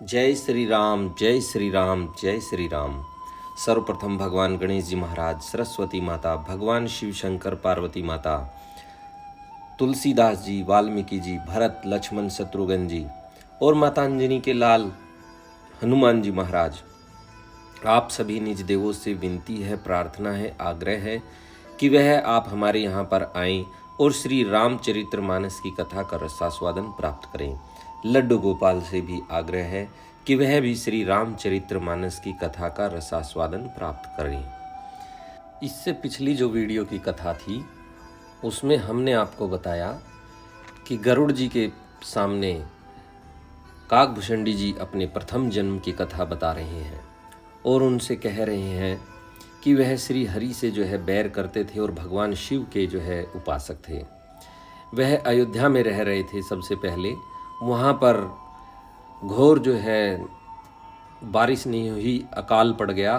जय श्री राम, जय श्री राम, जय श्री राम। सर्वप्रथम भगवान गणेश जी महाराज, सरस्वती माता, भगवान शिव शंकर, पार्वती माता, तुलसीदास जी, वाल्मीकि जी, भरत, लक्ष्मण, शत्रुघ्न जी और माता अंजनी के लाल हनुमान जी महाराज, आप सभी निज देवों से विनती है, प्रार्थना है, आग्रह है कि वह आप हमारे यहाँ पर आएं और श्री रामचरितमानस की कथा का रसास्वादन प्राप्त करें। लड्डू गोपाल से भी आग्रह है कि वह भी श्री रामचरितमानस की कथा का रसास्वादन प्राप्त करें। इससे पिछली जो वीडियो की कथा थी उसमें हमने आपको बताया कि गरुड़ जी के सामने काकभूषणी जी अपने प्रथम जन्म की कथा बता रहे हैं और उनसे कह रहे हैं कि वह श्री हरि से जो है बैर करते थे और भगवान शिव के जो है उपासक थे। वह अयोध्या में रह रहे थे। सबसे पहले वहाँ पर घोर जो है बारिश नहीं हुई, अकाल पड़ गया,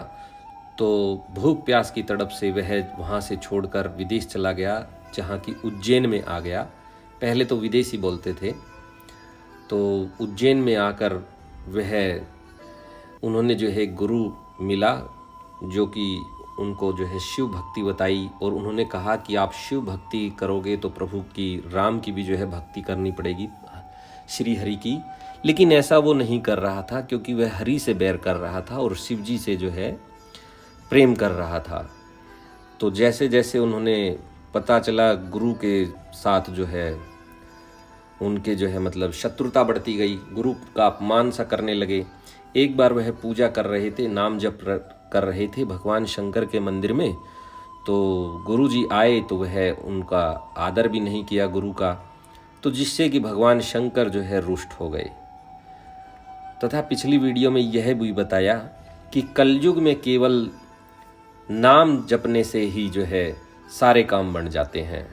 तो भूख प्यास की तड़प से वह वहाँ से छोड़कर विदेश चला गया, जहाँ की उज्जैन में आ गया। पहले तो विदेशी बोलते थे, तो उज्जैन में आकर वह उन्होंने जो है गुरु मिला जो कि उनको जो है शिव भक्ति बताई और उन्होंने कहा कि आप शिव भक्ति करोगे तो प्रभु की, राम की भी जो है भक्ति करनी पड़ेगी, श्री हरि की। लेकिन ऐसा वो नहीं कर रहा था क्योंकि वह हरि से बैर कर रहा था और शिव जी से जो है प्रेम कर रहा था। तो जैसे जैसे उन्होंने पता चला गुरु के साथ जो है उनके जो है मतलब शत्रुता बढ़ती गई, गुरु का अपमान सा करने लगे। एक बार वह पूजा कर रहे थे, नाम जप कर रहे थे भगवान शंकर के मंदिर में, तो गुरु जी आए तो वह उनका आदर भी नहीं किया गुरु का, तो जिससे कि भगवान शंकर जो है रुष्ट हो गए। तथा पिछली वीडियो में यह भी बताया कि कलयुग में केवल नाम जपने से ही जो है सारे काम बन जाते हैं।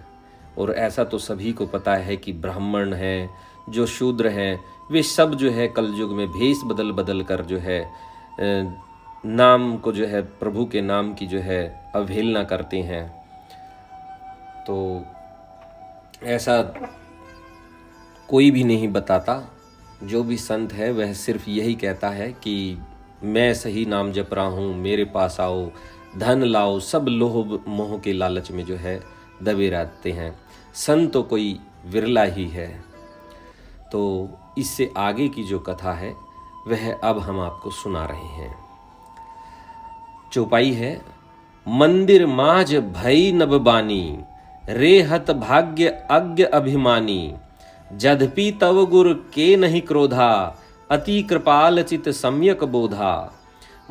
और ऐसा तो सभी को पता है कि ब्राह्मण हैं, जो शूद्र हैं, वे सब जो है कलयुग में भेष बदल बदल कर जो है नाम को जो है प्रभु के नाम की जो है अवहेलना करते हैं। तो ऐसा कोई भी नहीं बताता। जो भी संत है वह सिर्फ यही कहता है कि मैं सही नाम जप रहा हूँ, मेरे पास आओ, धन लाओ। सब लोभ मोह के लालच में जो है दबे रहते हैं। संत तो कोई विरला ही है। तो इससे आगे की जो कथा है वह अब हम आपको सुना रहे हैं। चौपाई है। मंदिर माज भई नभबानी, रेहत भाग्य अज्ञ अभिमानी। जद्यपि तव गुर के नहीं क्रोधा, अति कृपाल चित सम्यक बोधा।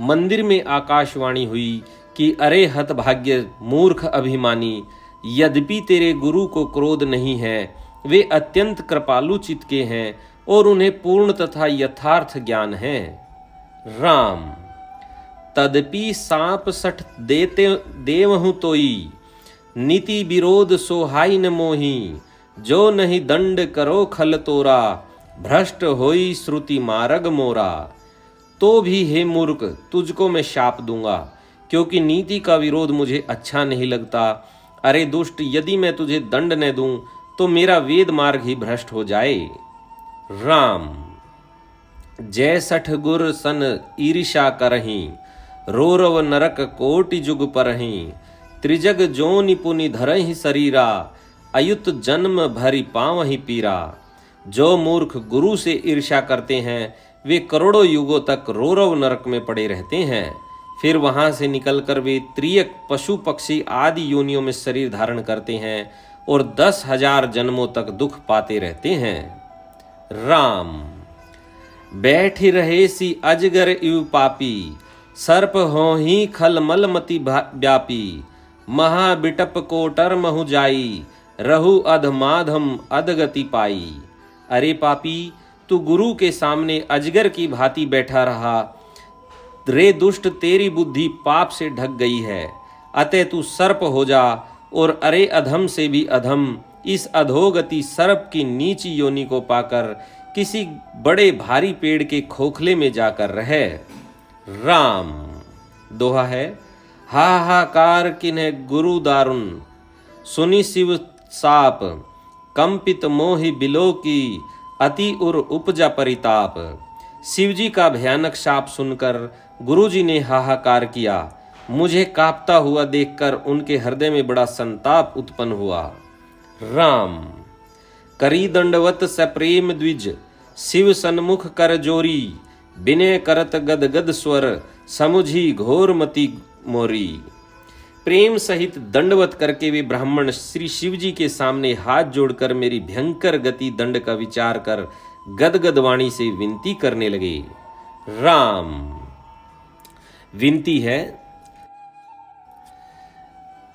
मंदिर में आकाशवाणी हुई कि अरे हत भाग्य मूर्ख अभिमानी, यद्यपि तेरे गुरु को क्रोध नहीं है, वे अत्यंत कृपालु चित्त के हैं और उन्हें पूर्ण तथा यथार्थ ज्ञान है। राम। तदपि सांप सठ देते देवहु तोई, नीति विरोध सोहाई न मोही। जो नहीं दंड करो खल तोरा, भ्रष्ट होई श्रुति मार्ग मोरा। तो भी हे मूर्ख तुझको मैं शाप दूंगा, क्योंकि नीति का विरोध मुझे अच्छा नहीं लगता। अरे दुष्ट, यदि मैं तुझे दंड न दूं तो मेरा वेद मार्ग ही भ्रष्ट हो जाए। राम। जय सठ गुर सन ईर्षा करहीं, रोरव नरक कोटि जुग परहीं। त्रिजग जोनि पुनि धरहि शरीरा, अयुत जन्म भरी पावहि पीरा। जो मूर्ख गुरु से ईर्ष्या करते हैं वे करोड़ों युगों तक रोरव नरक में पड़े रहते हैं। फिर वहां से निकलकर वे त्रियक पशु पक्षी आदि योनियों में शरीर धारण करते हैं और 10,000 जन्मों तक दुख पाते रहते हैं। राम। बैठ रहे सी अजगर इव पापी, सर्प हो ही खलमल मति व्यापी। महाबिटप कोटर महु जाई, रहु अधमाधम अधगति पाई। अरे पापी, तू गुरु के सामने अजगर की भांति बैठा रहा। रे दुष्ट, तेरी बुद्धि पाप से ढक गई है, अतः तू सर्प हो जा और अरे अधम से भी अधम इस अधोगति सर्प की नीची योनि को पाकर किसी बड़े भारी पेड़ के खोखले में जाकर रहे। राम। दोहा है। हाहाकार किन्ह गुरु दारुण, सुनि शिव साप। कंपित मोहि बिलो की, अति उर उपजा परिताप। शिवजी का भयानक शाप सुनकर गुरुजी ने हाहाकार किया। मुझे कांपता हुआ देखकर उनके हृदय में बड़ा संताप उत्पन्न हुआ। राम करी दंडवत सप्रेम द्विज, शिव सन्मुख कर जोरी, विनय करत गद गद स्वर, समुझी घोर मति मोरी। प्रेम सहित दंडवत करके वे ब्राह्मण श्री शिवजी के सामने हाथ जोड़कर मेरी भयंकर गति दंड का विचार कर गदगद वाणी से विनती करने लगे। राम विनती है,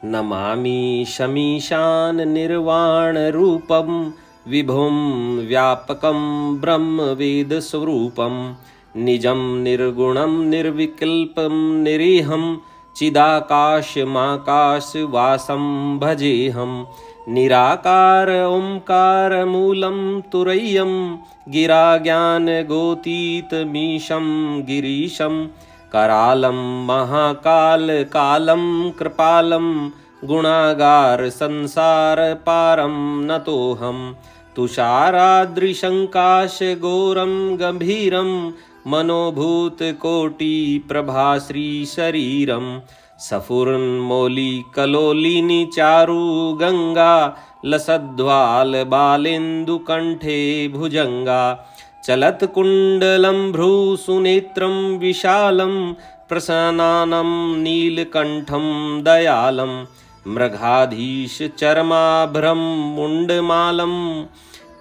नमामि शमीशान निर्वाण रूपम, विभुम व्यापकम ब्रह्म वेद स्वरूपम, निजम निर्गुणम निर्विकल्पम निरीहम, चिदाकाश माकाश वासम भजेहम, निराकार ओंकार मूलम तुरय्यम, गिरा ज्ञान गोतीत मीशम गिरीशम, करालम महाकाल कालम कृपालम, गुणागार संसार पारम नतोहम, तुषाराद्रिशंकाश घोरम गंभीरम, मनोभूत कोटि प्रभाश्री शरीरम, सफुरन्मौली कलोलिनी चारु गंगा, लसद्वाल बालेन्दु कंठे भुजंगा, चलत कुंडलम भ्रू सुनेत्रम विशालम, प्रसन्नानम नीलकंठम दयालम, मृगाधीश चर्माभ्रम मुंडमालम,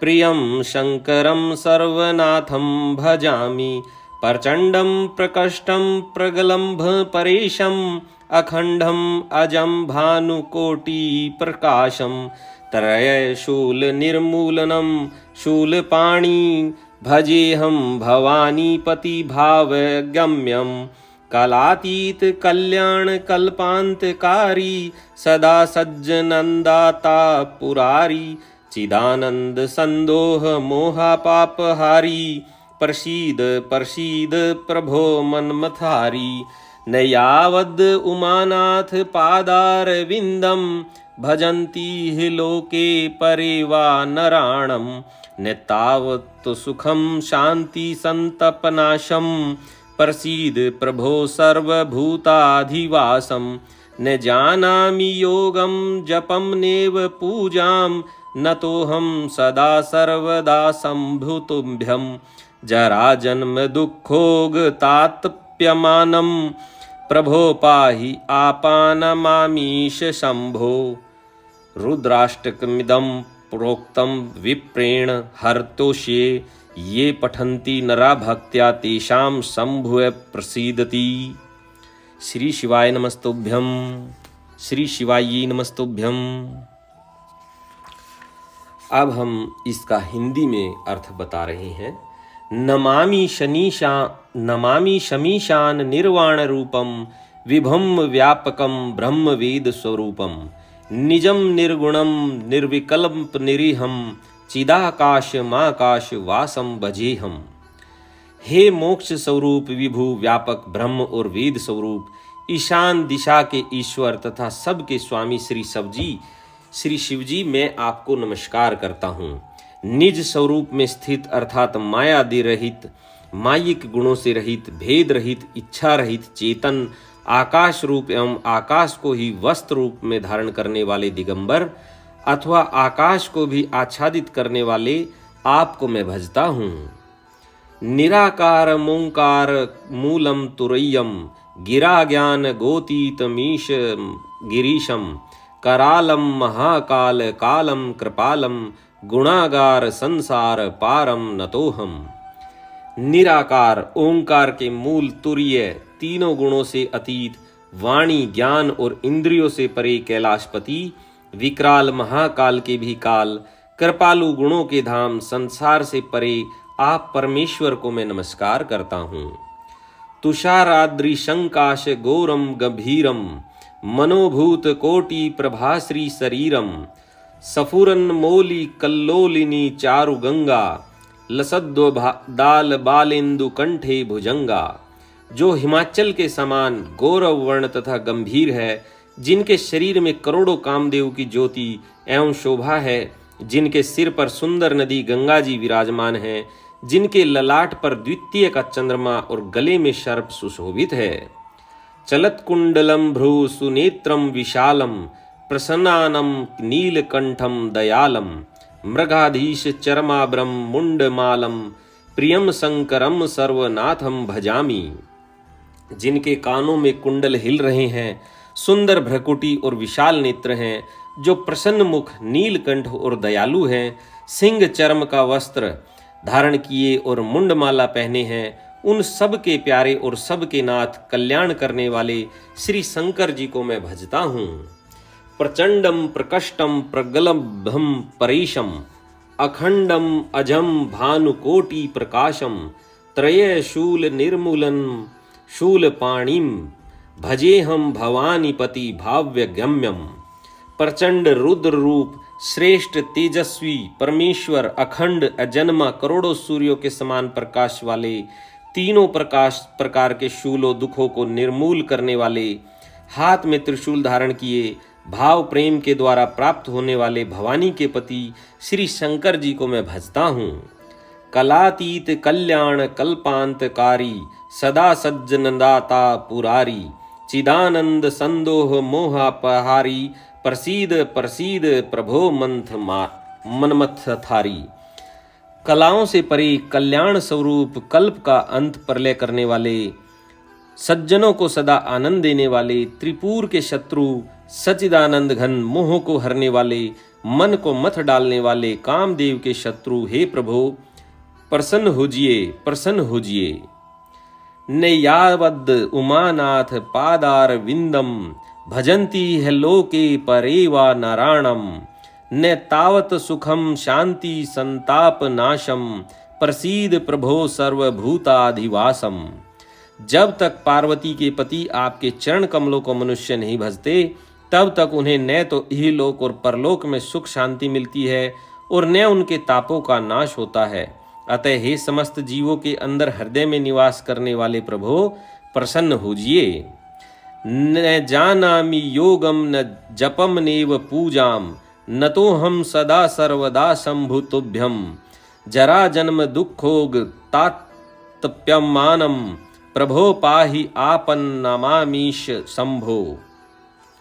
प्रियं शंकरं सर्वनाथं भजामि, प्रचंडं प्रकष्टं प्रगलंभ परेशं, अखंडं अजं भानुकोटि प्रकाशं, त्रय शूल निर्मूलनं शूलपाणि, भजेहं भवानीपति भावगम्यं, कलातीत कल्याण कल्पांतकारी, सदा सज्जनंदाता पुरारी, चिदानंद संदोह मोहा पापहारी, प्रसीद प्रसीद प्रभो मन्मथारी, न यावद उमानाथ पादार विंदम, भजन्ति हि लोके परेवा नराणम, न तावत् सुखम शांति संतपनाशम, प्रसीद प्रभो सर्वभूताधिवासम, न जानामि योगम जपम नेव पूजाम, न तोहम सदा सर्वदा संभुतुभ्यम, जरा जन्म दुखोग तात्प्यमानम, प्रभो पाहि आपानमामीश शंभो। रुद्राष्टकमिदं प्रोक्तं विप्रेण हर्तोष्ये, ये पठन्ति नरा भक्त्या तेषां शंभुः प्रसीदति। श्री शिवाय नमस्तुभ्यं, श्री शिवाय नमस्तुभ्यं। अब हम इसका हिंदी में अर्थ बता रहे हैं। नमामि शमीशान निर्वाण रूपम, विभुम व्यापकम ब्रह्म वेद स्वरूपम, निजम निर्गुणम निर्विकल्प निरीहम, चिदाकाश माकाश वासम भजेहम। हे मोक्ष स्वरूप विभु व्यापक ब्रह्म और वेद स्वरूप, ईशान दिशा के ईश्वर तथा सबके स्वामी श्री शिवजी, मैं आपको नमस्कार करता हूँ। निज स्वरूप में स्थित अर्थात मायादि रहित, मायिक गुणों से रहित, भेद रहित, इच्छा रहित, चेतन, आकाश रूप एवं आकाश को ही वस्त्र रूप में धारण करने वाले दिगंबर अथवा आकाश को भी आच्छादित करने वाले आपको मैं भजता हूँ। निराकार मोंकार मूलम तुरय्यम, गिरा ज्ञान गोतीत मीश गिरीशम, करालम महाकाल कालम कृपालम, गुणागार संसार पारम नतोहम। निराकार ओंकार के मूल तुर्य, तीनों गुणों से अतीत, वाणी ज्ञान और इंद्रियों से परे कैलाशपति, विकराल महाकाल के भी काल, कृपालु गुणों के धाम, संसार से परे आप परमेश्वर को मैं नमस्कार करता हूँ। तुषाराद्रि शंकाश गौरम गंभीरम, मनोभूत कोटि प्रभाश्री शरीरम, सफुरन मोली कल्लोलिनी चारु गंगा, लसद्दाल बालेन्दु कंठे भुजंगा। जो हिमाचल के समान गौरव वर्ण तथा गंभीर है, जिनके शरीर में करोड़ों कामदेव की ज्योति एवं शोभा है, जिनके सिर पर सुंदर नदी गंगा जी विराजमान है, जिनके ललाट पर द्वितीय का चंद्रमा और गले में सर्प सुशोभित है। चलत कुंडलम भ्रू सुनेत्रम विशालम प्रसन्नानम नीलकंठम दयालम मृगाधीश चरमाब्रम मुंडमालम प्रियम शंकरम सर्वनाथम भजामि। जिनके कानों में कुंडल हिल रहे हैं, सुंदर भ्रकुटी और विशाल नेत्र हैं, जो प्रसन्न मुख, नीलकंठ और दयालु हैं, सिंह चर्म का वस्त्र धारण किए और मुंडमाला पहने हैं, उन सब के प्यारे और सब के नाथ कल्याण करने वाले श्री शंकर जी को मैं भजता हूँ। प्रचंडम प्रकष्टम प्रगलभम परेशम अखंडम अजम भानुकोटि प्रकाशम त्रय शूल निर्मूलन शूल पाणिम भजे हम भवानीपति भाव्य गम्यम। प्रचंड रुद्र रूप, श्रेष्ठ तेजस्वी परमेश्वर, अखंड अजन्मा, करोड़ों सूर्यों के समान प्रकाश वाले, तीनों प्रकार के शूलों दुखों को निर्मूल करने वाले, हाथ में त्रिशूल धारण किए, भाव प्रेम के द्वारा प्राप्त होने वाले भवानी के पति श्री शंकर जी को मैं भजता हूँ। कलातीत कल्याण कल्पांतकारी सदा सज्जनदाता पुरारी चिदानंद संदोह मोहापहारी प्रसीद प्रसीद प्रभो मनमथ थारी। कलाओं से परे कल्याण स्वरूप, कल्प का अंत प्रलय करने वाले, सज्जनों को सदा आनंद देने वाले, त्रिपुर के शत्रु, सच्चिदानंद घन, मोह को हरने वाले, मन को मथ डालने वाले, कामदेव के शत्रु, हे प्रभो प्रसन्न होजिए, प्रसन्न होजिए। नैयावद उमानाथ पादार विंदम भजंती है लोके परेवा नारायणम न तावत सुखम शांति संताप नाशम प्रसीद प्रभो सर्वभूताधिवासम। जब तक पार्वती के पति आपके चरण कमलों को मनुष्य नहीं भजते, तब तक उन्हें न तो इहलोक और परलोक में सुख शांति मिलती है और न उनके तापों का नाश होता है। अतः हे समस्त जीवों के अंदर हृदय में निवास करने वाले प्रभो प्रसन्न होजिए। न जानामि योगम न जपम नेव पूजाम न तो हम सदा सर्वदा शंभु तुभ्यम जरा जन्म दुखोग तातप्यमानम प्रभो पाहि आपन नमामीश शंभो।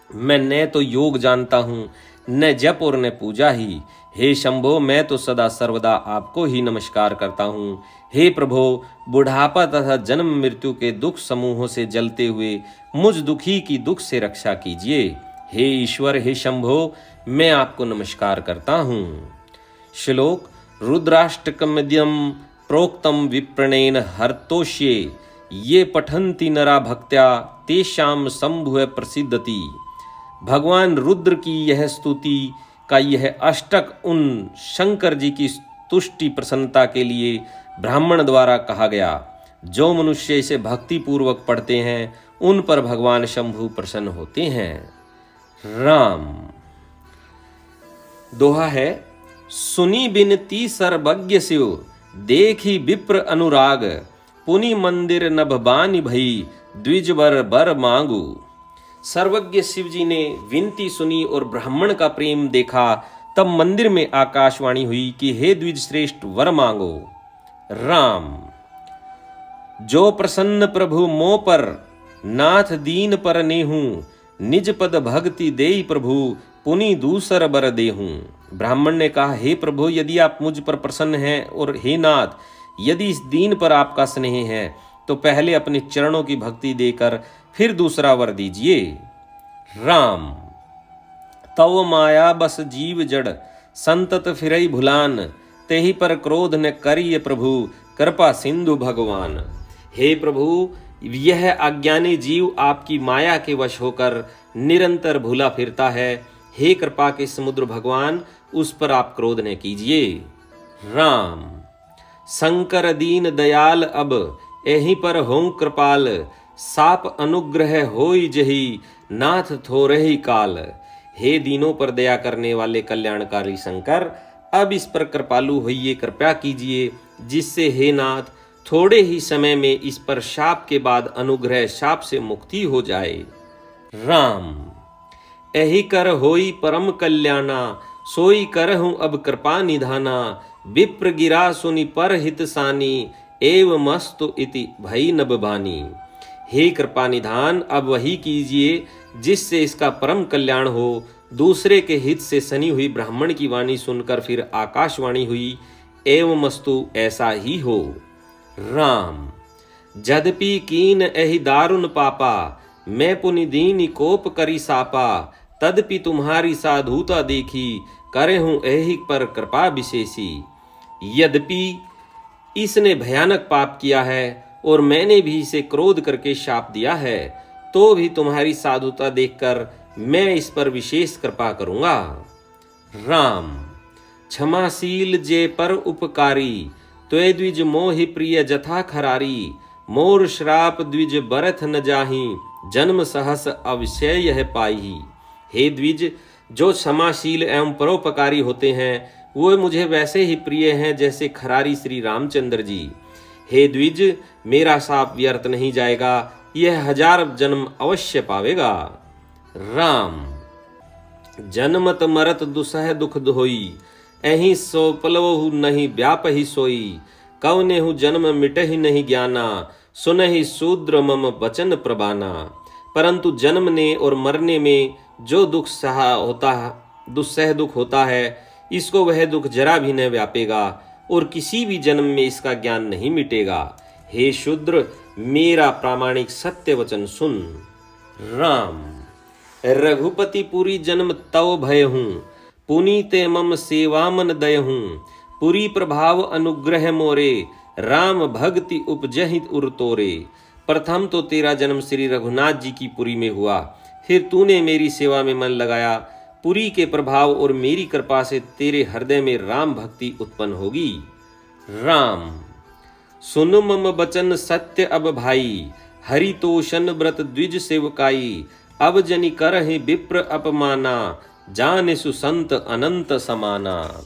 मैं न तो योग जानता हूँ, न जप और न पूजा ही। हे शंभो, मैं तो सदा सर्वदा आपको ही नमस्कार करता हूँ। हे प्रभो, बुढ़ापा तथा जन्म मृत्यु के दुख समूहों से जलते हुए मुझ दुखी की दुख से रक्षा कीजिए। हे ईश्वर, हे शंभो, मैं आपको नमस्कार करता हूँ। श्लोक रुद्राष्टकमद्यम प्रोक्तम विप्रणेन हर्तोष्ये ये पठन्ति नरा भक्त्या तेषाम शंभु प्रसिद्धति। भगवान रुद्र की यह स्तुति का यह अष्टक उन शंकर जी की तुष्टि प्रसन्नता के लिए ब्राह्मण द्वारा कहा गया। जो मनुष्य इसे भक्ति पूर्वक पढ़ते हैं, उन पर भगवान शंभु प्रसन्न होते हैं। राम। दोहा है, सुनी बिनती सर्वज्ञ शिव देखी विप्र अनुराग पुनि मंदिर नभ बानी भई द्विजवर बर मांगू। सर्वज्ञ शिव जी ने विनती सुनी और ब्राह्मण का प्रेम देखा, तब मंदिर में आकाशवाणी हुई कि हे द्विज श्रेष्ठ, वर मांगो। राम। जो प्रसन्न प्रभु मोह पर नाथ दीन पर नेहूं निज पद भक्ति देई प्रभु पुनि दूसर बर देहूं। ब्राह्मण ने कहा, हे प्रभु, यदि आप मुझ पर प्रसन्न हैं और हे नाथ, यदि इस दीन पर आपका स्नेह है तो पहले अपने चरणों की भक्ति देकर फिर दूसरा वर दीजिए। राम। तव माया बस जीव जड़ संतत फिरई भुलान तेहि पर क्रोध न करिय प्रभु कृपा सिंधु भगवान। हे प्रभु, यह अज्ञानी जीव आपकी माया के वश होकर निरंतर भूला फिरता है। हे कृपा के समुद्र भगवान, उस पर आप क्रोध न कीजिए। राम। शंकर दीन दयाल अब एहि पर हों कृपाल साप अनुग्रह होई जही नाथ थोरहि काल। हे दीनों पर दया करने वाले कल्याणकारी शंकर, अब इस पर कृपालु होइए, कृपया कीजिए, जिससे हे नाथ थोड़े ही समय में इस पर शाप के बाद अनुग्रह शाप से मुक्ति हो जाए। राम। एहि कर होई परम कल्याणा सोई करहूं अब कृपा निधाना विप्र गिरा सुनि पर हित सानी एव मस्तु इति भई नभ बानी। हे कृपा निधान, अब वही कीजिए जिससे इसका परम कल्याण हो। दूसरे के हित से सनी हुई ब्राह्मण की वाणी सुनकर फिर आकाशवाणी हुई, एवं मस्तु ऐसा ही हो। राम जदपि कीन एहि दारुण पापा, मैं पुनि दीन कोप करी सापा। तदपि तुम्हारी साधुता देखी, करे हूं एहि पर कृपा विशेषी। यद्यपि इसने भयानक पाप किया है और मैंने भी इसे क्रोध करके शाप दिया है, तो भी तुम्हारी साधुता देखकर मैं इस पर विशेष कृपा करूंगा। राम क्षमाशील जे पर उपकारी, त्वे द्विज मोहि प्रिय जथा खरारी। मोर श्राप द्विज बरथ न जाहि, जन्म सहस अवश्य है पाई। हे द्विज, जो क्षमाशील एवं परोपकारी होते हैं वो मुझे वैसे ही प्रिय हैं जैसे खरारी श्री रामचंद्र जी। हे द्विज, मेरा शाप व्यर्थ नहीं जाएगा, यह 1000 जन्म अवश्य पावेगा। राम जन्मत मरत दुसह दुख धोई, एहि सो पलवहु नहीं व्यापहि सोई। कवनेहु जन्म मिटहि नहीं ज्ञाना, सुनहि शूद्र मम वचन प्रबाना। परंतु जन्मने और मरने में जो दुस्सह दुख होता है, इसको वह दुख जरा भी न व्यापेगा और किसी भी जन्म में इसका ज्ञान नहीं मिटेगा। हे शूद्र, मेरा प्रामाणिक सत्य वचन सुन। राम रघुपति पुरी जन्म तव भय हूँ, पुनीते मम सेवा मन दय हूँ। पुरी प्रभाव अनुग्रह मोरे, राम भक्ति उपजहि उर तोरे। प्रथम तो तेरा जन्म श्री रघुनाथ जी की पुरी में हुआ, फिर तूने मेरी सेवा में मन लगाया। पुरी के प्रभाव और मेरी कृपा से तेरे हृदय में राम भक्ति उत्पन्न होगी। राम सुन मम बचन सत्य अब भाई, हरितोषण व्रत द्विज सेवकाई। अब जनि करहि विप्र अपमाना, जाने सुसंत अनंत समाना।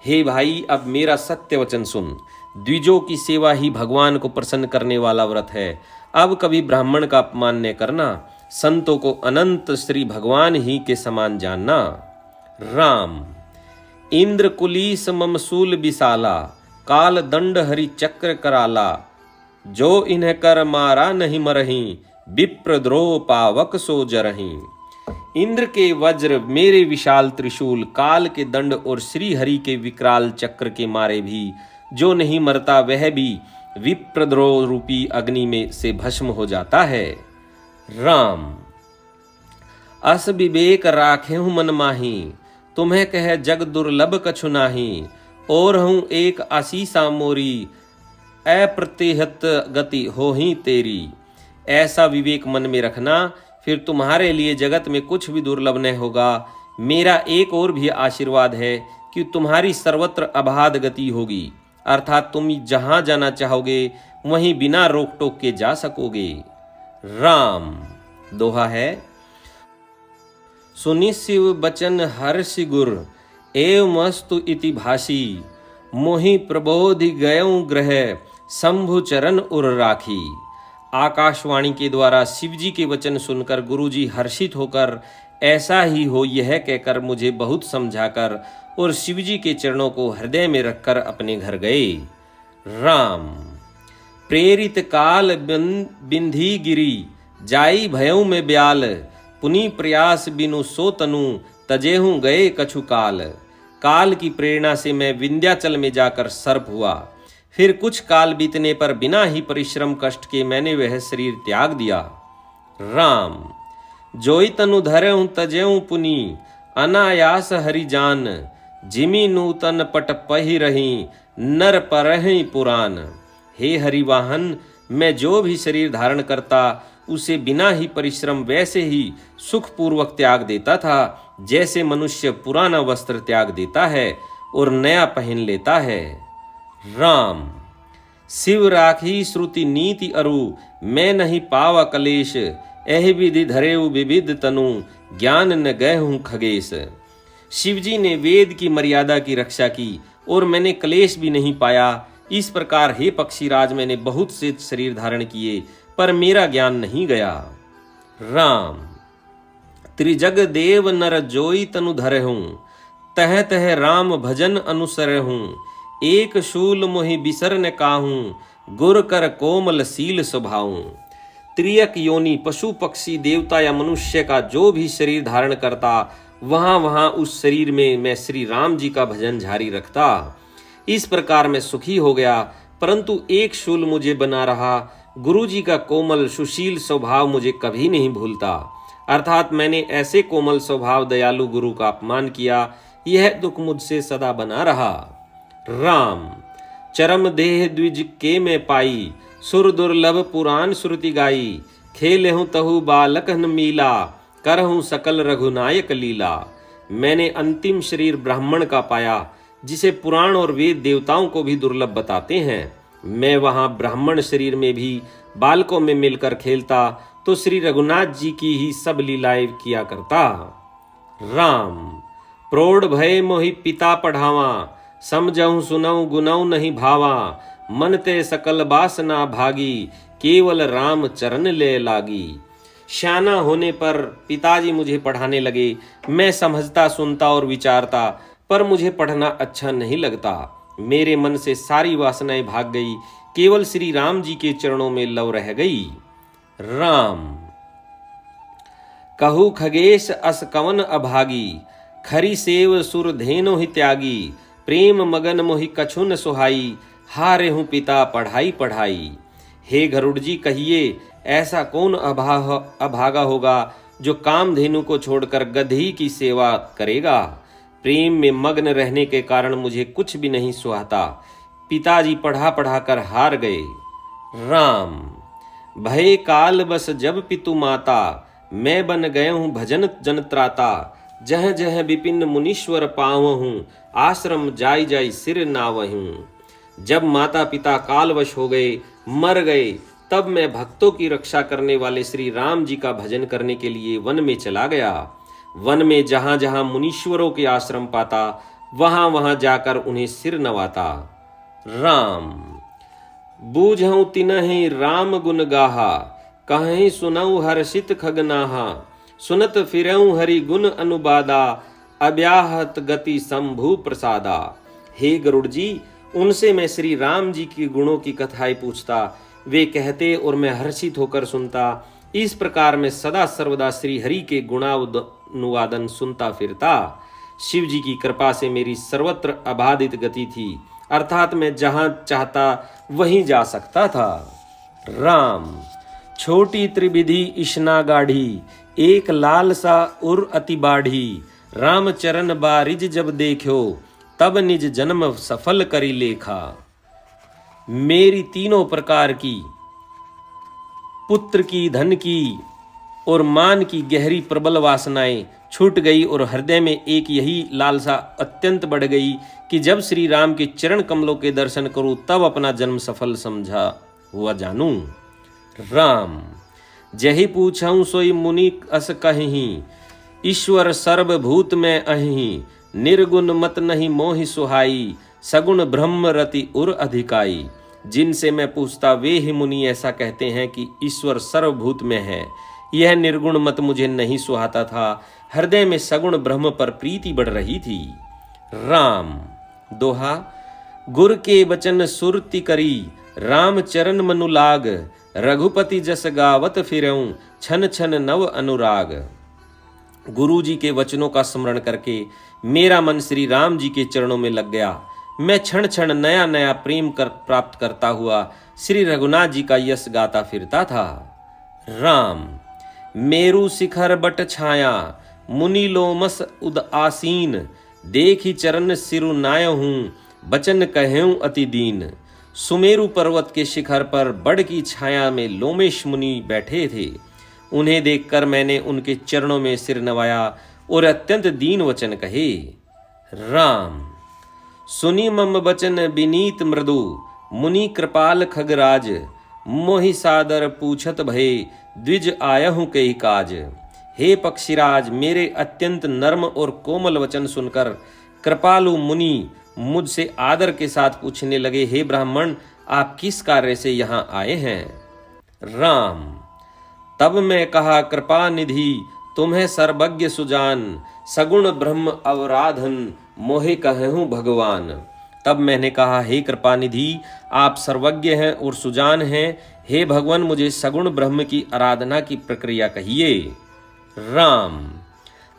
हे भाई, अब मेरा सत्य वचन सुन। द्विजों की सेवा ही भगवान को प्रसन्न करने वाला व्रत है। अब कभी ब्राह्मण का अपमान न करना, संतों को अनंत श्री भगवान ही के समान जानना। राम इंद्र कुलीस ममसूल विशाला, काल दंड हरि चक्र कराला। जो इन्हें कर मारा नहीं मरही, विप्रद्रोह पावक सो जरही। इंद्र के वज्र, मेरे विशाल त्रिशूल, काल के दंड और श्री हरि के विकराल चक्र के मारे भी जो नहीं मरता, वह भी विप्रद्रोह रूपी अग्नि में से भस्म हो जाता है। राम अस विवेक राखेहु मन माही, तुम्हें कह जग दुर्लभ कछु नाही। और हूँ एक आशीषा मोरी, अप्रतिहत गति होही तेरी। ऐसा विवेक मन में रखना, फिर तुम्हारे लिए जगत में कुछ भी दुर्लभ न होगा। मेरा एक और भी आशीर्वाद है कि तुम्हारी सर्वत्र अबाध गति होगी, अर्थात तुम जहां जाना चाहोगे वहीं बिना रोक टोक के जा सकोगे। राम दोहा है, सुनि शिव बचन हर्षि गुर, एव मस्तु इति भाषी। मोहि प्रबोधि गयऊं ग्रह, शंभु चरण उर राखी। आकाशवाणी के द्वारा शिवजी के वचन सुनकर गुरुजी हर्षित होकर ऐसा ही हो यह कहकर मुझे बहुत समझाकर और शिवजी के चरणों को हृदय में रखकर अपने घर गए। राम प्रेरित काल बिंधी गिरी, जाई भयऊ में ब्याल। पुनि प्रयास बिनु सो तनु, तजेहूं गए कछु काल। काल की प्रेरणा से मैं विंध्याचल में जाकर सर्प हुआ, फिर कुछ काल बीतने पर बिना ही परिश्रम कष्ट के मैंने वह शरीर त्याग दिया। राम जोई तनु धरेऊं तजेऊं पुनि, अनायास हरि जान। जिमी नूतन पट पही रही, नर परहि पुरान। हे हरिवाहन, मैं जो भी शरीर धारण करता उसे बिना ही परिश्रम वैसे ही सुखपूर्वक त्याग देता था, जैसे मनुष्य पुराना वस्त्र त्याग देता है और नया पहन लेता है। राम शिव राखी श्रुति नीति अरु, मैं नहीं पावा कलेश। एहि विधि धरेउ विविध तनु, ज्ञान न गए हूं खगेश। शिवजी ने वेद की मर्यादा की रक्षा की और मैंने क्लेश भी नहीं पाया। इस प्रकार हे पक्षीराज, मैंने बहुत से शरीर धारण किए पर मेरा ज्ञान नहीं गया। राम त्रिजग देव नर जोई तनु धरे हूं, तह तह राम भजन अनुसर हूं। एक शूल मोहि बिसर न काहूं, गुर कर कोमल सील स्वभाऊं। त्रियक योनि पशु पक्षी देवता या मनुष्य का जो भी शरीर धारण करता, वहां वहां उस शरीर में मैं श्री राम जी का भजन जारी रखता। इस प्रकार मैं सुखी हो गया, परंतु एक शूल मुझे बना रहा। गुरु जी का कोमल सुशील स्वभाव मुझे कभी नहीं भूलता। अर्थात मैंने ऐसे कोमल स्वभाव दयालु गुरु का अपमान किया, यह दुख मुझसे सदा बना रहा। राम चरम देह द्विज के में पाई, सुर दुर्लभ पुराण श्रुति गाई। खेले हूँ तहु बालक न मीला, करहूँ सकल रघुनायक लीला। मैंने अंतिम शरीर ब्राह्मण का पाया, जिसे पुराण और वेद देवताओं को भी दुर्लभ बताते हैं। मैं वहां ब्राह्मण शरीर में भी बालकों में मिलकर खेलता, तो श्री रघुनाथ जी की ही सब लीलाएं किया करता। राम प्रौढ़ भय मोहि पिता पढ़ावा, समझऊँ सुनऊँ गुनऊँ नहीं भावा। मन ते सकल बासना भागी, केवल राम चरण ले लागी। श्याना होने पर पिताजी मुझे पढ़ाने लगे। मैं समझता सुनता और विचारता, पर मुझे पढ़ना अच्छा नहीं लगता। मेरे मन से सारी वासनाएं भाग गई, केवल श्री राम जी के चरणों में लव रह गई। राम कहु खगेश अस कवन अभागी, खरी सेव सुर धेनो ही त्यागी। प्रेम मगन मोहि कछु न सुहाई, हारे हूँ पिता पढ़ाई पढ़ाई। हे गरुड़ जी कहिए, ऐसा कौन अभागा होगा जो कामधेनु को छोड़कर गधी की सेवा करेगा। प्रेम में मग्न रहने के कारण मुझे कुछ भी नहीं सुहाता। पिताजी पढ़ा पढ़ा कर हार गए। राम भय काल बस जब पितु माता, मैं बन गए हूँ भजन जन त्राता। जह जह विपिन मुनीश्वर पावहूँ, आश्रम जाई जाई सिर नावहूँ। जब माता पिता कालवश हो गए, मर गए, तब मैं भक्तों की रक्षा करने वाले श्री राम जी का भजन करने के लिए वन में चला गया। वन में जहां जहां मुनीश्वरों के आश्रम पाता, वहां वहां जाकर उन्हें सिर नवाता। राम बूझऊँ तिनहि राम गुण गाहा, कहीं सुनऊँ हर्षित खगनाहा। सुनत फिरऊँ हरि गुण अनुबादा, अब्याहत गति शंभु प्रसादा। हे गरुड़ जी, उनसे मैं श्री राम जी की गुणों की कथाएं पूछता, वे कहते और मैं हर्षित होकर सुनता। इस प्रकार मैं सदा सर्वदा श्री हरि के गुणानुवादन सुनता फिरता। शिव जी की कृपा से मेरी सर्वत्र अबाधित गति थी, अर्थात मैं जहां चाहता वहीं जा सकता था। राम छोटी त्रिविधि इशना गाढ़ी, एक लाल सा उर अति बाढ़ी। राम चरण बारिज जब देखो, तब निज जन्म सफल करी लेखा। मेरी तीनों प्रकार की, पुत्र की, धन की और मान की गहरी प्रबल वासनाएं छूट गई और हृदय में एक यही लालसा अत्यंत बढ़ गई कि जब श्री राम के चरण कमलों के दर्शन करूं, तब अपना जन्म सफल समझा हुआ जानूं। राम जही पूछऊं सोई मुनि अस कहीं, ईश्वर सर्वभूत में अहीं। निर्गुण मत नहीं मोहि सुहाई, सगुण ब्रह्म रति उर अधिकाई। जिनसे मैं पूछता वे ही मुनि ऐसा कहते हैं कि ईश्वर सर्वभूत में है। यह निर्गुण मत मुझे नहीं सुहाता था, हृदय में सगुण ब्रह्म पर प्रीति बढ़ रही थी। राम दोहा गुर के वचन सुरति करी, राम चरण मनु लाग। रघुपति जस गावत फिरऊं, छन छन नव अनुराग। गुरु जी के वचनों का स्मरण करके मेरा मन श्री राम जी के चरणों में लग गया। मैं क्षण क्षण नया नया प्रेम प्राप्त करता हुआ श्री रघुनाथ जी का यश गाता फिरता था। राम मेरु शिखर बट छाया, मुनि लोमस उद आसीन। देखी चरण सिरु नाय हूँ, बचन कहूँ अति दीन। सुमेरु पर्वत के शिखर पर बड़ की छाया में लोमेश मुनि बैठे थे। उन्हें देखकर मैंने उनके चरणों में सिर नवाया और अत्यंत दीन वचन कहे। राम सुनी मम बचन विनीत मृदु, मुनि कृपाल खगराज। मोहि सादर पूछत भय, द्विज आयहु कई काज। हे पक्षीराज, मेरे अत्यंत नर्म और कोमल वचन सुनकर कृपालु मुनि मुझसे आदर के साथ पूछने लगे, हे ब्राह्मण, आप किस कार्य से यहाँ आए हैं। राम तब मैं कहा, कृपा निधि तुम्हें सर्वज्ञ सुजान। सगुण ब्रह्म अवराधन, मोहे कहूँ भगवान। तब मैंने कहा, हे कृपानिधि, आप सर्वज्ञ हैं और सुजान हैं। हे भगवान, मुझे सगुण ब्रह्म की आराधना की प्रक्रिया कहिए। राम।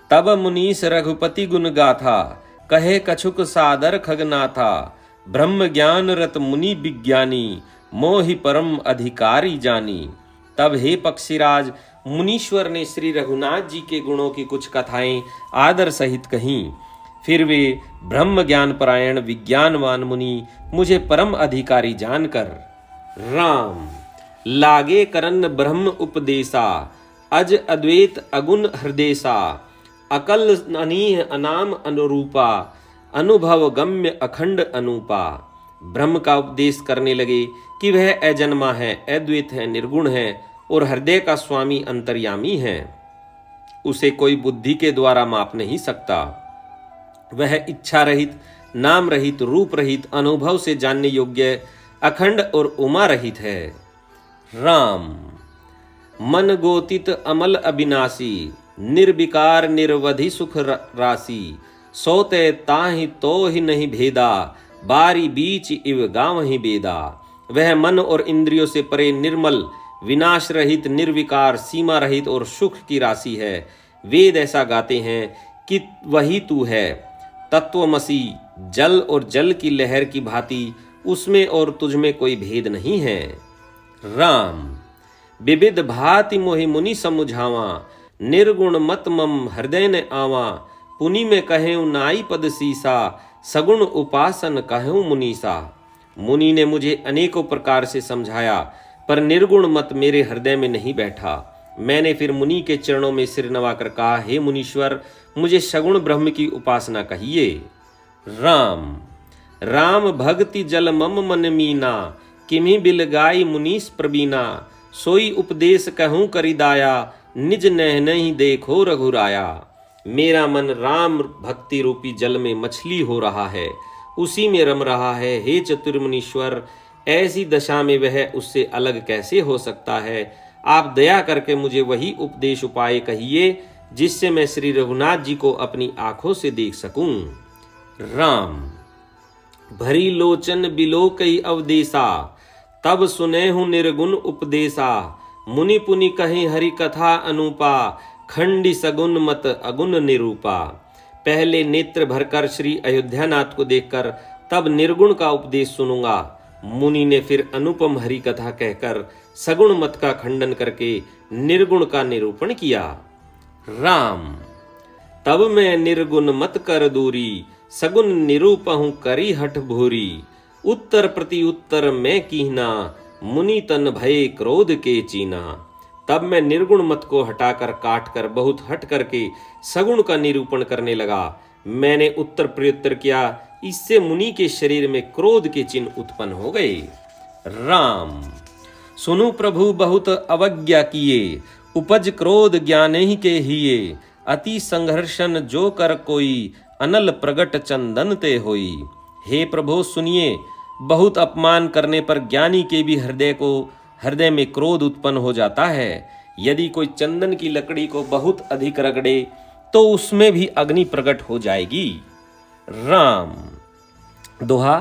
तब मुनीस रघुपति गुण गाथा, कहे कछुक सादर खगनाथा। ब्रह्म ज्ञान रत मुनि विज्ञानी, मोहि परम अधिकारी जानी। तब हे पक्षीराज, मुनीश्वर ने श्री रघुनाथ जी के गुणों की कुछ कथाएं आदर सहित कहीं। फिर वे ब्रह्म ज्ञान परायण विज्ञानवान मुनि मुझे परम अधिकारी जानकर राम लागे करन ब्रह्म उपदेशा, अज अद्वैत अगुण हृदयसा। अकल अनीह अनाम अनुरूपा, अनुभव गम्य अखंड अनूपा। ब्रह्म का उपदेश करने लगे कि वह अजन्मा है, अद्वैत है, निर्गुण है और हृदय का स्वामी अंतर्यामी है। उसे कोई बुद्धि के द्वारा माप नहीं सकता। वह इच्छा रहित, नाम रहित, रूप रहित, अनुभव से जानने योग्य, अखंड और उमा रहित है। राम। मन गोतित अमल अविनाशी, निर्विकार निर्वधि सुख राशि। सोते ताहि तो ही नहीं भेदा, बारी बीच इव गाँव ही बेदा। वह मन और इंद्रियों से परे निर्मल, विनाश रहित, निर्विकार, सीमा रहित और सुख की राशि है। वेद ऐसा गाते हैं कि वही तू है। तत्वमसी, जल और जल की लहर की भांति उसमें और तुझमें कोई भेद नहीं है। राम। विविध भांति मोहि मुनि समुझावा, निर्गुण मत मम हृदय न आवा। पुनि में कहें नाई पद सीसा, सगुण उपासन कहें मुनीसा। मुनि ने मुझे अनेकों प्रकार से समझाया, पर निर्गुण मत मेरे हृदय में नहीं बैठा। मैंने फिर मुनि के चरणों में सिर नवाकर कहा, हे मुनीश्वर, मुझे सगुण ब्रह्म की उपासना कहिए। राम। राम भक्ति जल मम मन मीना, किमि बिलगाई मुनीस प्रवीणा। सोई उपदेश कहूँ करिदाया, निज नह नहीं देखो रघुराया। मेरा मन राम भक्ति रूपी जल में मछली हो रहा है, उसी में रम रहा है। हे चतुर्मुनीश्वर, ऐसी दशा में वह उससे अलग कैसे हो सकता है। आप दया करके मुझे वही उपदेश उपाय कहिए जिससे मैं श्री रघुनाथ जी को अपनी आंखों से देख सकूं। राम। भरी लोचन बिलोकई अवदेशा, तब सुने हूँ निर्गुण उपदेशा। मुनि पुनि कहीं हरि कथा अनूपा, खंडी सगुन मत अगुण निरूपा। पहले नेत्र भरकर श्री अयोध्यानाथ को देखकर तब निर्गुण का उपदेश सुनूंगा। मुनि ने फिर अनुपम हरि कथा कहकर सगुण मत का खंडन करके निर्गुण का निरूपण किया। राम। तब मैं निर्गुण मत कर दूरी, सगुण निरूपहु करी हठ भूरी। उत्तर प्रति उत्तर मैं कीना, मुनि तन भय क्रोध के चीना। तब मैं निर्गुण मत को हटाकर काट कर बहुत हट करके सगुण का निरूपण करने लगा। मैंने उत्तर प्रत्युत्तर किया, इससे मुनि के शरीर में क्रोध के चिन्ह उत्पन्न हो गए। राम। सुनु प्रभु बहुत अवज्ञा किए, उपज क्रोध ज्ञान ही के हिये। अति संघर्षण जो कर कोई, अनल प्रगट चंदन ते होई। हे प्रभु सुनिए, बहुत अपमान करने पर ज्ञानी के भी हृदय में क्रोध उत्पन्न हो जाता है। यदि कोई चंदन की लकड़ी को बहुत अधिक रगड़े तो उसमें भी अग्नि प्रकट हो जाएगी। राम। दोहा।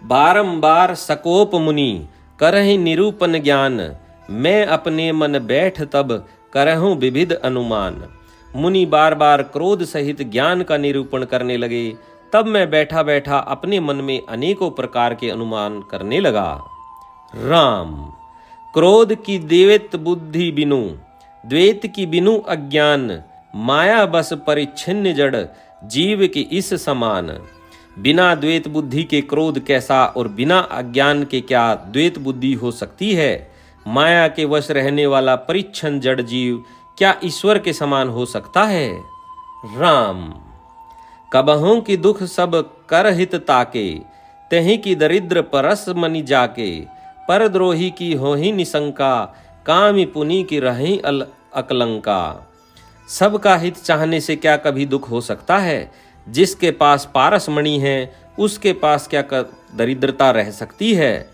बारंबार सकोप मुनि करहि निरूपन ज्ञान, मैं अपने मन बैठ तब करहूं विविध अनुमान। मुनि बार बार क्रोध सहित ज्ञान का निरूपण करने लगे, तब मैं बैठा बैठा अपने मन में अनेकों प्रकार के अनुमान करने लगा। राम। क्रोध की द्वैत बुद्धि बिनु, द्वैत की बिनु अज्ञान। माया बस परिच्छिन्न जड़, जीव की इस समान। बिना द्वैत बुद्धि के क्रोध कैसा और बिना अज्ञान के क्या द्वैत बुद्धि हो सकती है। माया के वश रहने वाला परिच्छन जड़ जीव क्या ईश्वर के समान हो सकता है। राम। कबहों की दुख सब कर हित ताके, तहीं की दरिद्र परस मनि जाके। परद्रोही की होहि निशंका, कामी पुनि की रही अकलंका। सबका हित चाहने से क्या कभी दुख हो सकता है। जिसके पास पारस मणि है उसके पास क्या दरिद्रता रह सकती है।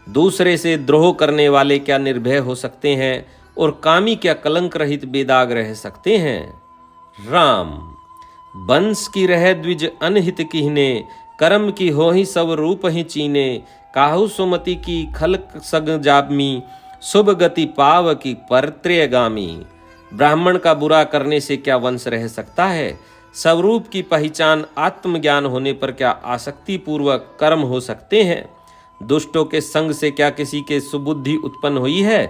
दूसरे से द्रोह करने वाले क्या निर्भय हो सकते हैं और कामी क्या कलंक रहित बेदाग रह सकते हैं। राम। वंश की रह द्विज अनहित कीन्हे, कर्म की हो ही सब रूप ही चीने, काहू सुमति की खलक सग जामी, शुभ गति पाव की परत्रेयगामी। ब्राह्मण का बुरा करने से क्या वंश रह सकता है? स्वरूप की पहचान आत्मज्ञान होने पर क्या आसक्ति पूर्वक कर्म हो सकते हैं? दुष्टों के संग से क्या किसी के सुबुद्धि उत्पन्न हुई है?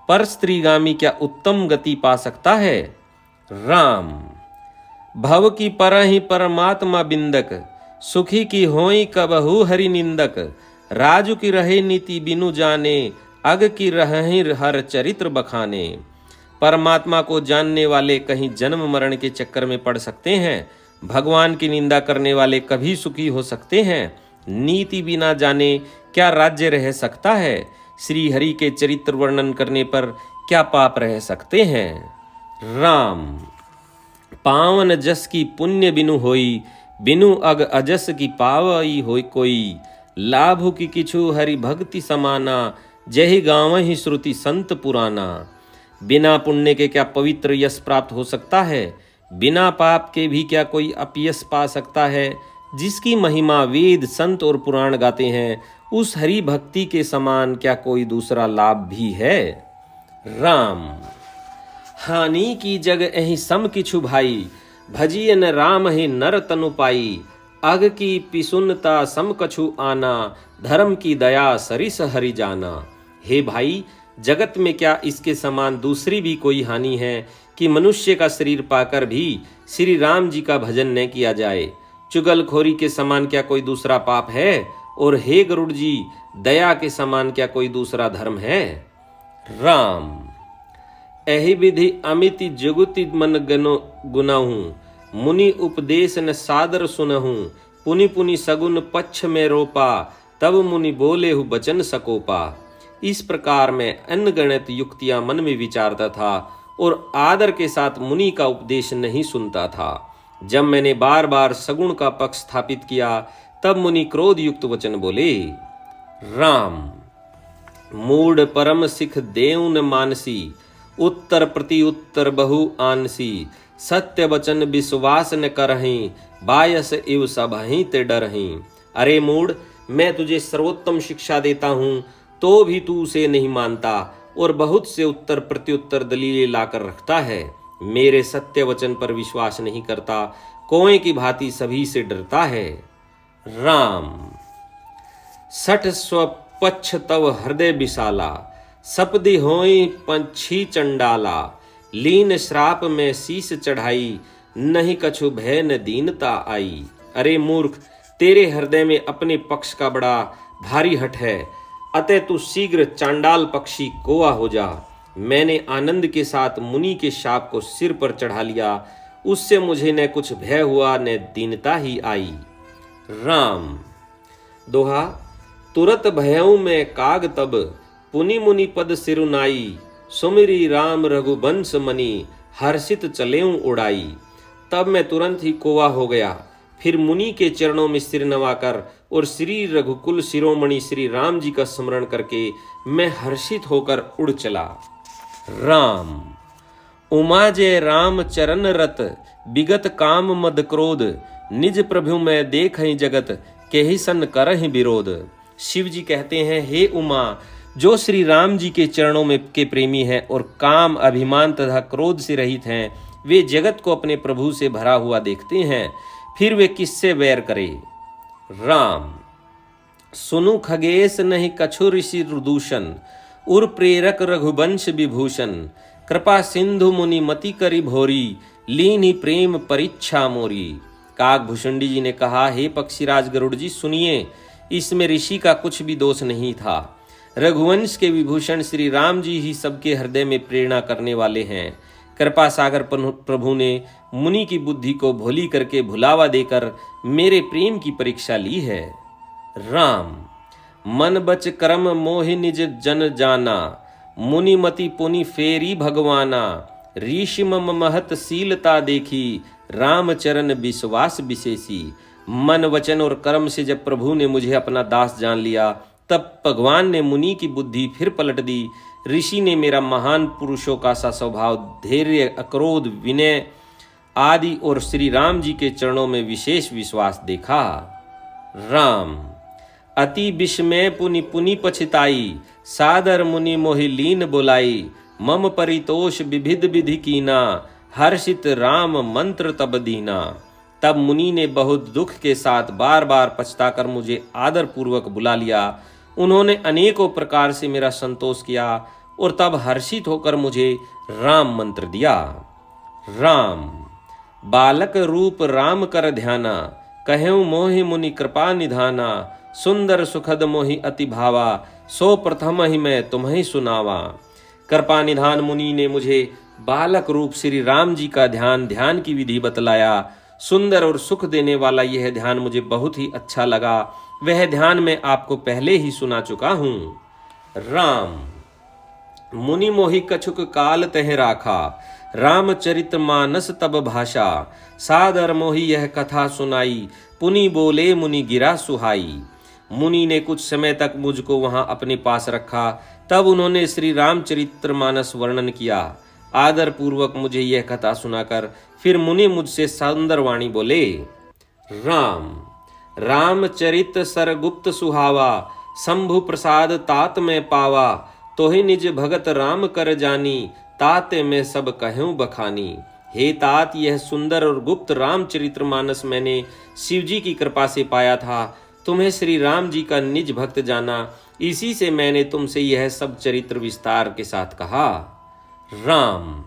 पर स्त्रीगामी क्या उत्तम गति पा सकता है? राम भव की परहि परमात्मा बिंदक, सुखी की होई कबहु हरि निंदक। राजु की रहे नीति बिनु जाने, अग की रहि हर चरित्र बखाने। परमात्मा को जानने वाले कहीं जन्म मरण के चक्कर में पड़ सकते हैं? भगवान की निंदा करने वाले कभी सुखी हो सकते हैं? नीति बिना जाने क्या राज्य रह सकता है? श्री हरि के चरित्र वर्णन करने पर क्या पाप रह सकते हैं? राम पावन जस की पुण्य बिनु होई, बिनु अग अजस की पावई होई कोई। लाभु की किछु हरि भक्ति समाना, जहि गावहि श्रुति संत पुराना। बिना पुण्य के क्या पवित्र यश प्राप्त हो सकता है? बिना पाप के भी क्या कोई अपयश पा सकता है? जिसकी महिमा वेद संत और पुराण गाते हैं, उस हरि भक्ति के समान क्या कोई दूसरा लाभ भी है? राम हानि की जग एहि सम किछु भाई, भजियन राम ही नर तनु पाई। अग की पिसुनता सम कछु आना, धर्म की दया सरिस हरि जाना। हे भाई, जगत में क्या इसके समान दूसरी भी कोई हानि है कि मनुष्य का शरीर पाकर भी श्री राम जी का भजन न किया जाए? चुगलखोरी के समान क्या कोई दूसरा पाप है? और हे गरुड़ जी, दया के समान क्या कोई दूसरा धर्म है? राम एहि विधि अमिति जुगति मन गुनाहूं, मुनि उपदेश न सादर सुनहूं। पुनि पुनि सगुन पक्ष में रोपा, तब मुनि बोले हु बचन सकोपा। इस प्रकार मैं अनगणित युक्तियां मन में विचारता था और आदर के साथ मुनि का उपदेश नहीं सुनता था। जब मैंने बार बार सगुण का पक्ष स्थापित किया, तब मुनि क्रोध युक्त वचन बोले। राम मूढ़ परम सिख देव न मानसी, उत्तर प्रति उत्तर बहु आनसी। सत्य वचन विश्वास न करहीं, बायस इव सबहीं ते डरहीं। अरे मूढ़, मैं तुझे सर्वोत्तम शिक्षा देता हूँ तो भी तू उसे नहीं मानता और बहुत से उत्तर प्रत्युत्तर दलीलें लाकर रखता है। मेरे सत्य वचन पर विश्वास नहीं करता, कोए की भांति सभी से डरता है। राम सठ स्वपक्ष तव हृदय विशाला, सपदि होई पंछी चंडाला। लीन श्राप में शीश चढ़ाई, नहीं कछु भय न दीनता आई। अरे मूर्ख, तेरे हृदय में अपने पक्ष का बड़ा भारी हठ है, अतः तू शीघ्र चांडाल पक्षी कोआ हो जा। मैंने आनंद के साथ मुनि के शाप को सिर पर चढ़ा लिया, उससे मुझे न कुछ भय हुआ न दीनता ही आई। राम दोहा तुरत भयऊ में काग तब, पुनि मुनि पद सिरुनाई। सुमिरी राम रघुवंश मनि, हर्षित चलेऊं उड़ाई। तब मैं तुरंत ही कोवा हो गया, फिर मुनि के चरणों में सिर नवाकर और श्री रघुकुल शिरोमणि श्री राम जी का स्मरण करके मैं हर्षित होकर उड़ चला। राम उमा जय राम चरण रत, विगत काम मद क्रोध। निज प्रभु में देख जगत, केहि सन करहि विरोध। शिव जी कहते हैं, हे उमा, जो श्री राम जी के चरणों में के प्रेमी हैं और काम अभिमान तथा क्रोध से रहित हैं, वे जगत को अपने प्रभु से भरा हुआ देखते हैं, फिर वे किससे वैर करे। राम सुनु खगेश नहीं कछु ऋषि दूषण, उर प्रेरक रघुवंश विभूषण। कृपा सिंधु मुनि मति करी भोरी, लीनी प्रेम परीक्षा मोरी। काकभूषुंडी जी ने कहा, हे पक्षीराज गरुड़ जी, सुनिए, इसमें ऋषि का कुछ भी दोष नहीं था। रघुवंश के विभूषण श्री राम जी ही सबके हृदय में प्रेरणा करने वाले हैं। कृपा सागर प्रभु ने मुनि की बुद्धि को भोली करके भुलावा देकर मेरे प्रेम की परीक्षा ली है। राम मन बच कर्म मोहि निज जन जाना, मुनि मति पुनि फेरी भगवाना। ऋषि मम महत शीलता देखी, राम चरण विश्वास विशेषी। मन वचन और कर्म से जब प्रभु ने मुझे अपना दास जान लिया, तब भगवान ने मुनि की बुद्धि फिर पलट दी। ऋषि ने मेरा महान पुरुषों का सा स्वभाव, धैर्य, अक्रोध, विनय आदि और श्री राम जी के चरणों में विशेष विश्वास देखा। राम। अति विस्मय पुनि पुनि पछिताई, सादर मुनि मोहि लीन बुलाई। मम परितोष विविध विधि कीना, हर्षित राम मंत्र तब दीना। तब मुनि ने बहुत दुख के साथ बार बार पछताकर मुझे आदर पूर्वक बुला लिया। उन्होंने अनेकों प्रकार से मेरा संतोष किया और तब हर्षित होकर मुझे राम मंत्र दिया। राम। बालक रूप राम कर ध्याना, कहूँ मोहि मुनि कृपा निधाना। सुंदर सुखद मोहि अति भावा, सो प्रथम ही मैं तुम्हें सुनावा। कृपा निधान मुनि ने मुझे बालक रूप श्री राम जी का ध्यान की विधि बतलाया। सुंदर और सुख देने वाला यह ध्यान मुझे बहुत ही अच्छा लगा। वह ध्यान मैं आपको पहले ही सुना चुका हूँ। राम। मुनि मोहि कछुक काल तह राखा, रामचरित मानस तब भाषा। सादर मोहि यह कथा सुनाई, पुनि बोले मुनि गिरा सुहाई। मुनि ने कुछ समय तक मुझको वहां अपने पास रखा। तब उन्होंने श्री रामचरित्र मानस वर्णन किया। आदर पूर्वक मुझे यह कथा सुनाकर फिर मुनि मुझसे सुंदर वाणी बोले। राम। रामचरित सरगुप्त सुहावा, शंभु प्रसाद तात में पावा। तोहि निज भगत राम कर जानी, ताते में सब कहूँ बखानी। हे तात, यह सुंदर और गुप्त रामचरित्र मानस मैंने शिव जी की कृपा से पाया था। तुम्हें श्री राम जी का निज भक्त जाना, इसी से मैंने तुमसे यह सब चरित्र विस्तार के साथ कहा। राम।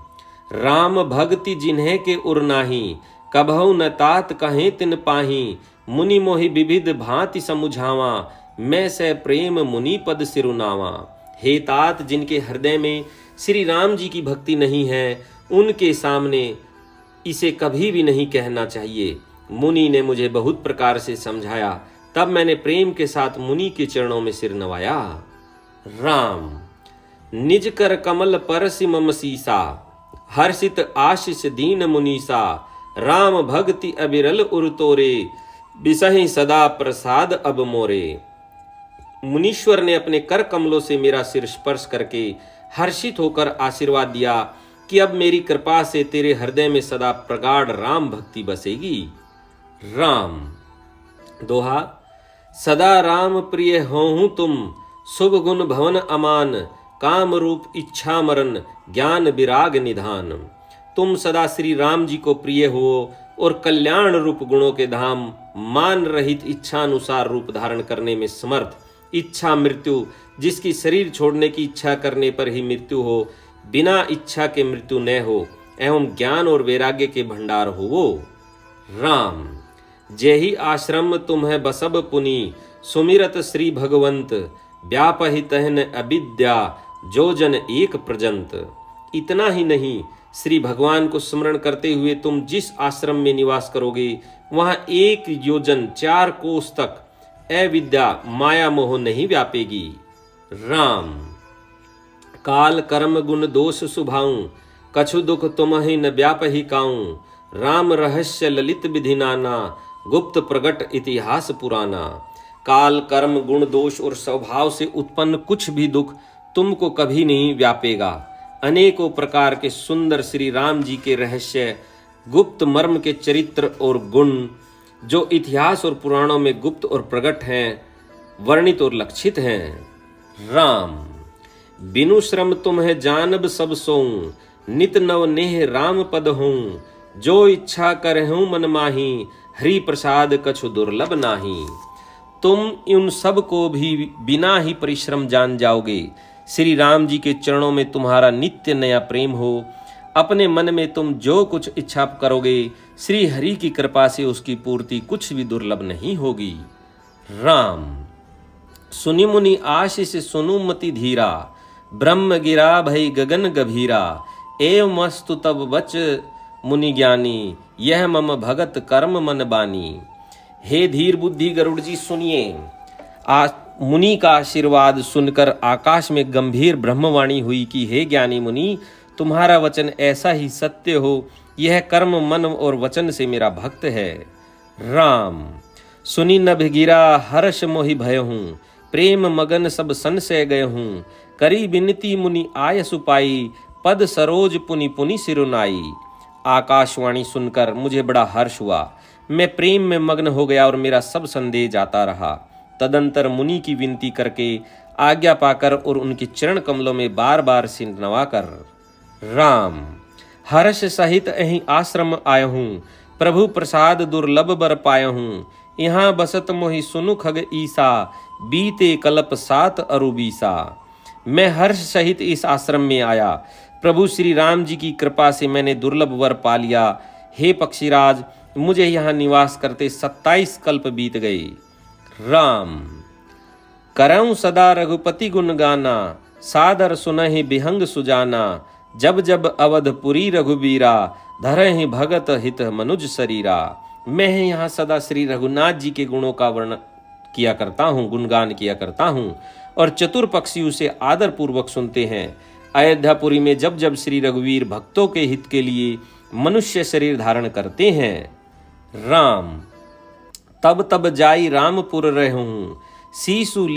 राम भक्ति जिन्हें के उर नाही, कबहु न तात कहें तिन पाही। मुनि मोहि विविध भांति समुझावा, मैं से प्रेम मुनि पद सिरुनावा। हे तात, जिनके हृदय में श्री राम जी की भक्ति नहीं है, उनके सामने इसे कभी भी नहीं कहना चाहिए। मुनि ने मुझे बहुत प्रकार से समझाया। तब मैंने प्रेम के साथ मुनि के चरणों में सिर नवाया। राम। निज कर कमल परसि मम सीसा, हर्षित आशीष दीन मुनीसा। राम भक्ति अबिरल उर तोरे, बिसहि सदा प्रसाद अब मोरे। मुनीश्वर ने अपने कर कमलों से मेरा सिर स्पर्श करके हर्षित होकर आशीर्वाद दिया कि अब मेरी कृपा से तेरे हृदय में सदा प्रगाढ़ राम भक्ति बसेगी। राम। दोहा। सदा राम प्रिय होहूं तुम, शुभ गुण भवन अमान। काम रूप इच्छा मरण, ज्ञान विराग निधान। तुम सदा श्री राम जी को प्रिय हो और कल्याण रूप गुणों के धाम, मान रहित इच्छानुसार रूप धारण करने में समर्थ। इच्छा मृत्यु, जिसकी शरीर छोड़ने की इच्छा करने पर ही मृत्यु हो, बिना इच्छा के मृत्यु न हो, एवं ज्ञान और वैराग्य के भंडार हो वो। राम। जेहि आश्रम तुम्हें बसब पुनि, सुमिरत श्री भगवंत। व्यापहि तहन अविद्या, जो जन एक प्रजंत। इतना ही नहीं, श्री भगवान को स्मरण करते हुए तुम जिस आश्रम में निवास करोगे, वहां 1 योजन 4 कोस तक अविद्या माया मोह नहीं व्यापेगी। राम। काल कर्म गुण दोष सुभाऊं, कछु दुख तुम्हि न व्यापहि काऊं। राम रहस्य ललित विधि नाना, गुप्त प्रगट इतिहास पुराना। काल कर्म गुण दोष और स्वभाव से उत्पन्न कुछ भी दुख तुमको कभी नहीं व्यापेगा। अनेकों प्रकार के सुंदर श्री राम जी के रहस्य, गुप्त मर्म के चरित्र और गुण, जो इतिहास और पुराणों में गुप्त और प्रकट हैं, वर्णित और लक्षित हैं। राम। बिनु श्रम तुम्हें जानब सब सोऊं, नित नव नेह राम पद हों। जो इच्छा करहूं मन माही, हरि प्रसाद कछु दुर्लभ नाही। तुम उन सब को भी बिना ही परिश्रम जान जाओगे। श्री राम जी के चरणों में तुम्हारा नित्य नया प्रेम हो। अपने मन में तुम जो कुछ इच्छा करोगे, श्री हरि की कृपा से उसकी पूर्ति कुछ भी दुर्लभ नहीं होगी। राम। सुनि मुनि आशीष सुनु मति धीरा, ब्रह्म गिरा भई गगन गभीरा। एव मस्तु तब बच मुनि ज्ञानी, यह मम भगत कर्म मन बानी। हे धीर बुद्धि गरुड़ जी, सुनिए। मुनि का आशीर्वाद सुनकर आकाश में गंभीर ब्रह्मवाणी हुई कि हे ज्ञानी मुनि, तुम्हारा वचन ऐसा ही सत्य हो। यह कर्म मन और वचन से मेरा भक्त है। राम। सुनि नभ गिरा हर्ष मोहि भय हूँ, प्रेम मगन सब संशय गए हूँ। करी बिनती मुनि आय सुपाई, पद सरोज पुनि पुनि सिरुनाई। आकाशवाणी सुनकर मुझे बड़ा हर्ष हुआ। मैं प्रेम में मग्न हो गया और मेरा सब संदेह जाता रहा। तदंतर मुनि की विनती करके आज्ञा पाकर और उनके चरण कमलों में बार बार सिर नवाकर राम हर्ष सहित अहीं आश्रम आय हूँ, प्रभु प्रसाद दुर्लभ बर पाय हूँ। यहाँ बसत मोहि सुनु खग ईसा, बीते कल्प 7 अरु 20। मैं हर्ष सहित इस आश्रम में आया, प्रभु श्री राम जी की कृपा से मैंने दुर्लभ वर पा लिया। हे पक्षीराज, मुझे यहाँ निवास करते 27 कल्प बीत गए। राम करऊं सदा रघुपति गुण गाना, सादर सुनहि बिहंग सुजाना। जब जब अवधपुरी रघुबीरा, धरहि भगत हित मनुज शरीरा। मैं यहाँ सदा श्री रघुनाथ जी के गुणों का वर्णन किया करता हूँ, गुणगान किया करता हूँ, और चतुर पक्षी उसे आदर पूर्वक सुनते हैं। अयोध्यापुरी में जब जब श्री रघुवीर भक्तों के हित के लिए मनुष्य शरीर धारण करते हैं। राम तब तब जाई रामपुर रहूं, शिशु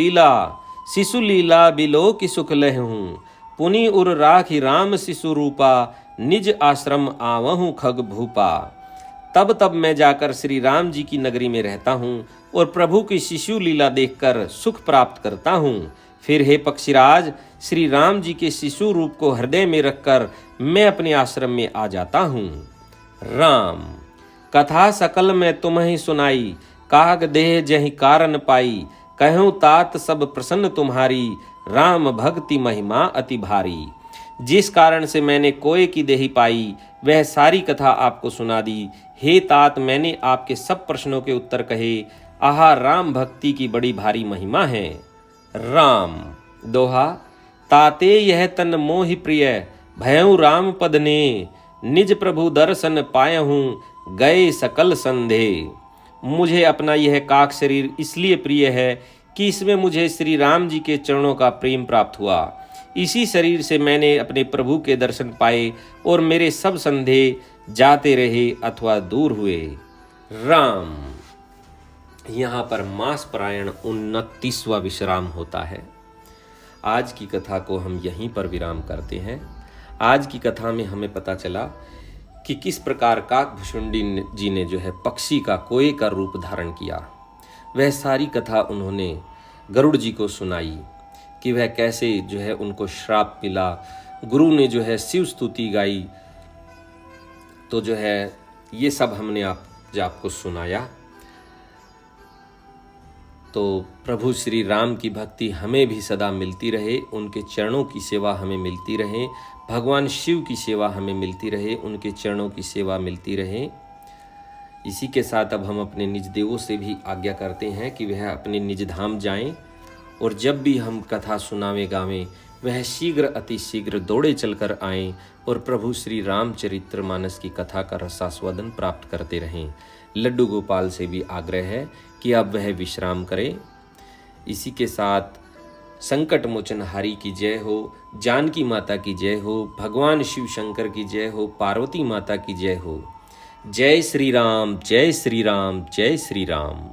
लीला बिलो की सुख लहूं। पुनि उर राखी राम शिशु रूपा, निज आश्रम आवहूं खग भूपा। तब तब मैं जाकर श्री राम जी की नगरी में रहता हूँ और प्रभु की शिशु लीला देखकर सुख प्राप्त करता हूँ। फिर हे पक्षीराज, श्री राम जी के शिशु रूप को हृदय में रखकर मैं अपने आश्रम में आ जाता हूँ। राम कथा सकल मैं तुम्हें सुनाई, काग देह जहि कारण पाई। कहूँ तात सब प्रसन्न तुम्हारी, राम भक्ति महिमा अति भारी। जिस कारण से मैंने कोय की देही पाई, वह सारी कथा आपको सुना दी। हे तात, मैंने आपके सब प्रश्नों के उत्तर कहे। आहा, राम भक्ति की बड़ी भारी महिमा है। राम दोहा ताते यह तन मोहि प्रिय, भयउ राम पद ने। निज प्रभु दर्शन पायहूँ, गए सकल संदेह। मुझे अपना यह काक शरीर इसलिए प्रिय है कि इसमें मुझे श्री राम जी के चरणों का प्रेम प्राप्त हुआ। इसी शरीर से मैंने अपने प्रभु के दर्शन पाए और मेरे सब संदेह जाते रहे अथवा दूर हुए। राम यहाँ पर मास परायण 29वां विश्राम होता है। आज की कथा को हम यहीं पर विराम करते हैं। आज की कथा में हमें पता चला कि किस प्रकार काकभुशुंडी जी ने जो है पक्षी का कोए का रूप धारण किया। वह सारी कथा उन्होंने गरुड़ जी को सुनाई कि वह कैसे जो है उनको श्राप मिला। गुरु ने जो है शिव स्तुति गाई। तो जो है ये सब हमने आपको सुनाया। तो प्रभु श्री राम की भक्ति हमें भी सदा मिलती रहे, उनके चरणों की सेवा हमें मिलती रहे, भगवान शिव की सेवा हमें मिलती रहे, उनके चरणों की सेवा मिलती रहे। इसी के साथ अब हम अपने निज देवों से भी आज्ञा करते हैं कि वह अपने निज धाम जाएं और जब भी हम कथा सुनावें गावें वह शीघ्र अति शीघ्र दौड़े चलकर आएं और प्रभु श्री रामचरित्र मानस की कथा का रसास्वादन प्राप्त करते रहें। लड्डू गोपाल से भी आग्रह है कि अब वह विश्राम करें। इसी के साथ संकट मोचन हारी की जय हो, जानकी माता की जय हो, भगवान शिव शंकर की जय हो, पार्वती माता की जय हो। जय श्री राम, जय श्री राम, जय श्री राम।